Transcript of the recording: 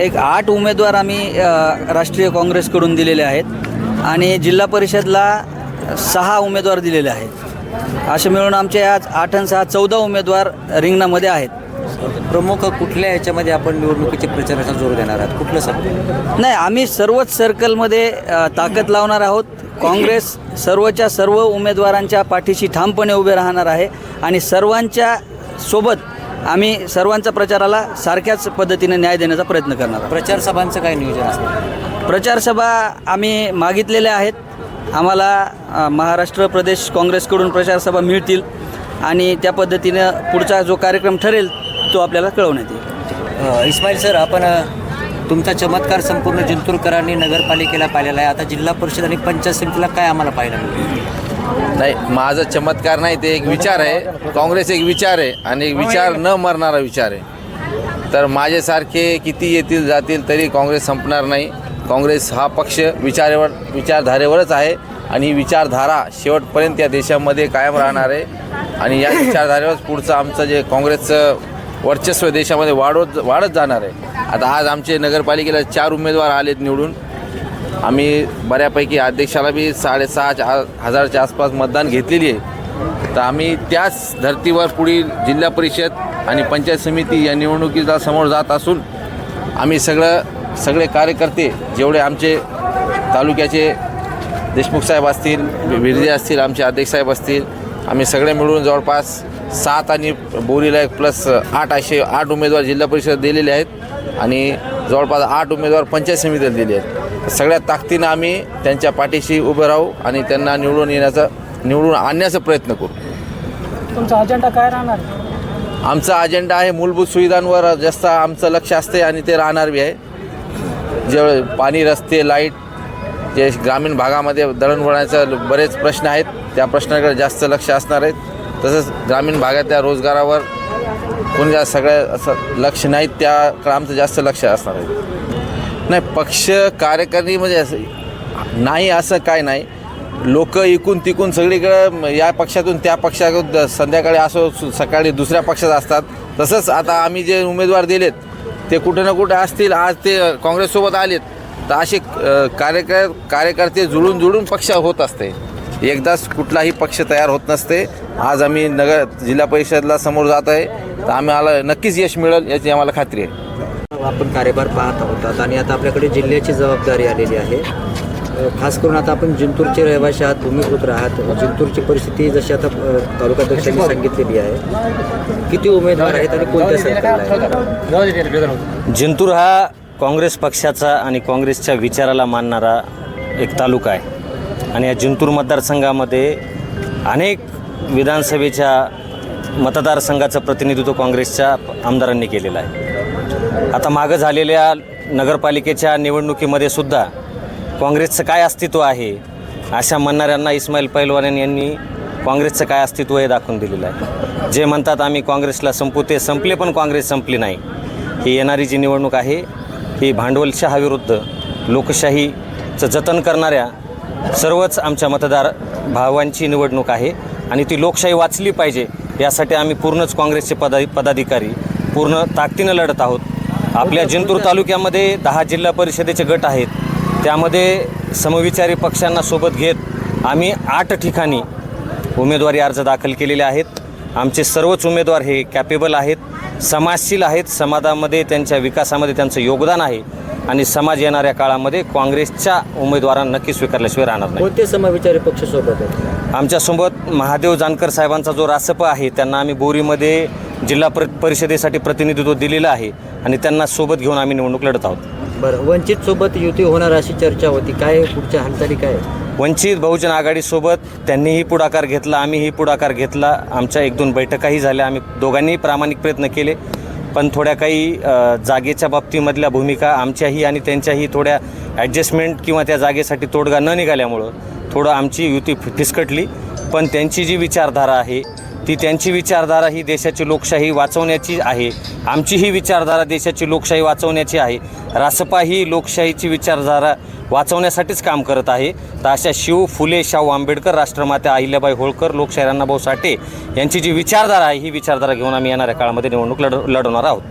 एक 8 उमेदवार आम्ही राष्ट्रीय काँग्रेसकडून दिलेले आहेत आणि जिल्हा परिषदला 6 उमेदवार दिलेले आहेत. असे मिळून आमचे आज 8 आणि 6 14 उमेदवार रिंगणामध्ये आहेत. प्रमुख कुठल्या ह्याच्यामध्ये आपण निवडणुकीच्या प्रचाराचा जोर देणार आहात? कुठलं सर? नाही, आम्ही सर्वच सर्कलमध्ये ताकद लावणार आहोत. काँग्रेस सर्वच्या सर्व उमेदवारांच्या पाठीशी ठामपणे उभे राहणार आहे आणि सर्वांच्या सोबत आम्ही सर्वांच्या प्रचाराला सारख्याच पद्धतीने न्याय देण्याचा प्रयत्न करणार आहोत. प्रचार सभांचं काय नियोजन असतं? प्रचारसभा आम्ही मागितलेल्या आहेत. आम्हाला महाराष्ट्र प्रदेश काँग्रेसकडून प्रचारसभा मिळतील आणि त्या पद्धतीनं पुढचा जो कार्यक्रम ठरेल तो आपल्याला कळवण्यात येईल. इस्माईल सर, आपण तुमचा चमत्कार संपूर्ण जिंतूरकरांनी नगरपालिकेला पाहिलेला आहे. आता जिल्हा परिषद आणि पंचायत समितीला काय आम्हाला पाहायला मिळेल? नाही, माझा चमत्कार नाही, ते एक विचार आहे. काँग्रेस एक विचार आहे आणि एक विचार न मरणारा विचार आहे. तर माझ्यासारखे किती येतील जातील तरी काँग्रेस संपणार नाही. काँग्रेस हा पक्ष विचारधारेवरच आहे आणि ही विचारधारा शेवटपर्यंत या देशामध्ये कायम राहणार आहे आणि या विचारधारेवरच पुढचं आमचं जे काँग्रेसचं वर्चस्व देशामध्ये वाढत जाणार आहे. आता आज आमचे नगरपालिकेला 4 उमेदवार आलेत निवडून. आम्ही बऱ्यापैकी अध्यक्षाला बी 6,500च्या आसपास मतदान घेतलेली आहे. तर आम्ही त्याच धर्तीवर पुढील जिल्हा परिषद आणि पंचायत समिती या निवडणुकीला समोर जात असून आम्ही सगळे कार्यकर्ते जेवढे आमचे तालुक्याचे देशमुख साहेब असतील, बिर्जे असतील, आमचे अध्यक्ष साहेब असतील, आम्ही सगळे मिळून जवळपास 7 आणि बोरीला एक प्लस 8 असे 8 उमेदवार जिल्हा परिषद दिलेले आहेत आणि जवळपास 8 उमेदवार पंचायत समितीला दिले आहेत. सगळ्या ताकदीनं आम्ही त्यांच्या पाठीशी उभं राहू आणि त्यांना निवडून आणण्याचा प्रयत्न करू. तुमचा अजेंडा काय राहणार? आमचा अजेंडा आहे मूलभूत सुविधांवर जास्त आमचं लक्ष असते आणि ते राहणार बी आहे. जे पाणी, रस्ते, लाईट, जे ग्रामीण भागामध्ये दळणवळणाचे बरेच प्रश्न आहेत त्या प्रश्नाकडे जास्त लक्ष असणार आहेत. तसंच ग्रामीण भागातल्या रोजगारावर कोणी सगळं असं लक्ष नाहीत, त्याकडे आमचं जास्त लक्ष असणार आहे. नाही, पक्ष कार्यकारिणी म्हणजे असं नाही, असं काय नाही. लोक इकून तिकून सगळीकडं या पक्षातून त्या पक्षातून संध्याकाळी असो सकाळी दुसऱ्या पक्षात असतात. तसंच आता आम्ही जे उमेदवार दिलेत ते कुठे ना कुठे असतील. आज ते काँग्रेससोबत आलेत तर असे कार्यकर्ते जुळून पक्ष होत असते. एकदाच कुठलाही पक्ष तयार होत नसते. आज आम्ही जिल्हा परिषदला समोर जात आहे तर आम्हाला नक्कीच यश मिळेल याची आम्हाला खात्री आहे. आपण कार्यभार पाहत आहोत आणि आता आपल्याकडे जिल्ह्याची जबाबदारी आलेली आहे. खास करून आता आपण जिंतूरचे रहिवासी आहात, भूमिपुत्र आहात. जिंतूरची परिस्थिती जशी आता तालुकाध्यक्षांनी सांगितलेली आहे. किती उमेदवार आहेत आणि कोणत्या सरकारला? जिंतूर हा काँग्रेस पक्षाचा आणि काँग्रेसच्या विचाराला मानणारा एक तालुका आहे आणि या जिंतूर मतदारसंघामध्ये अनेक विधानसभेच्या मतदारसंघाचं प्रतिनिधित्व काँग्रेसच्या आमदारांनी केलेलं आहे. आता मागं झालेल्या नगरपालिकेच्या निवडणुकीमध्ये सुद्धा काँग्रेसचं काय अस्तित्व आहे अशा म्हणणाऱ्यांना इस्माईल पैलवान यांनी काँग्रेसचं काय अस्तित्व हे दाखवून दिलेलं आहे. जे म्हणतात आम्ही काँग्रेसला संपू ते संपले, पण काँग्रेस संपली नाही. ही येणारी जी निवडणूक आहे ही भांडवलशाहीविरुद्ध लोकशाहीचं जतन करणाऱ्या सर्वच आमच्या मतदार भावांची निवडणूक आहे आणि ती लोकशाही वाचली पाहिजे यासाठी आम्ही पूर्णच काँग्रेसचे पदाधिकारी पूर्ण ताकदीनं लढत आहोत. आपल्या जिंतूर तालुक्यामध्ये 10 जिल्हा परिषदेचे गट आहेत. त्यामध्ये समविचारी पक्षांना सोबत घेत आम्ही 8 ठिकाणी उमेदवारी अर्ज दाखल केलेले आहेत. आमचे सर्वच उमेदवार हे कॅपेबल आहेत, समाजशील आहेत, समाजामध्ये त्यांच्या विकासामध्ये त्यांचं योगदान आहे आणि समाज येणाऱ्या काळामध्ये काँग्रेसच्या उमेदवारांना नक्की स्वीकारल्याशिवाय राहणार नाही. कोणते समविचारी पक्ष सोबत आहेत? आमच्यासोबत महादेव जानकर साहेबांचा जो रासप आहे त्यांना आम्ही बोरीमध्ये जिल्हा परिषदेसाठी प्रतिनिधित्व दिलेलं आहे आणि त्यांना सोबत घेऊन आम्ही निवडणूक लढत आहोत. बरं, वंचित सोबत युती होणार अशी चर्चा होती. काय पुढच्या हालचाली काय? वंचित बहुजन आघाडीसोबत त्यांनीही पुढाकार घेतला, आम्हीही पुढाकार घेतला. आमच्या 1-2 बैठकाही झाल्या. आम्ही दोघांनीही प्रामाणिक प्रयत्न केले, पण थोड्या काही जागेच्या बाबतीमधल्या भूमिका आमच्याही आणि त्यांच्याही थोड्या ॲडजस्टमेंट किंवा त्या जागेसाठी तोडगा न निघाल्यामुळं थोडं आमची युती फिसकटली. पण त्यांची जी विचारधारा आहे त्यांची विचारधारा ही देशाची लोकशाही वाचवण्याची आहे. आमची ही विचारधारा देशाची लोकशाही वाचवण्याची आहे. रासपा ही लोकशाहीची विचारधारा वाचवण्यासाठीच काम करत आहे. तर अशा शिव, फुले, शाहू आंबेडकर, राष्ट्रमाता अहिल्याबाई होळकर, लोकशाहीर अण्णाभाऊ साठे यांची जी विचारधारा आहे ही विचारधारा घेऊन आम्ही येणाऱ्या काळामध्ये निवडणूक लढवणार आहोत.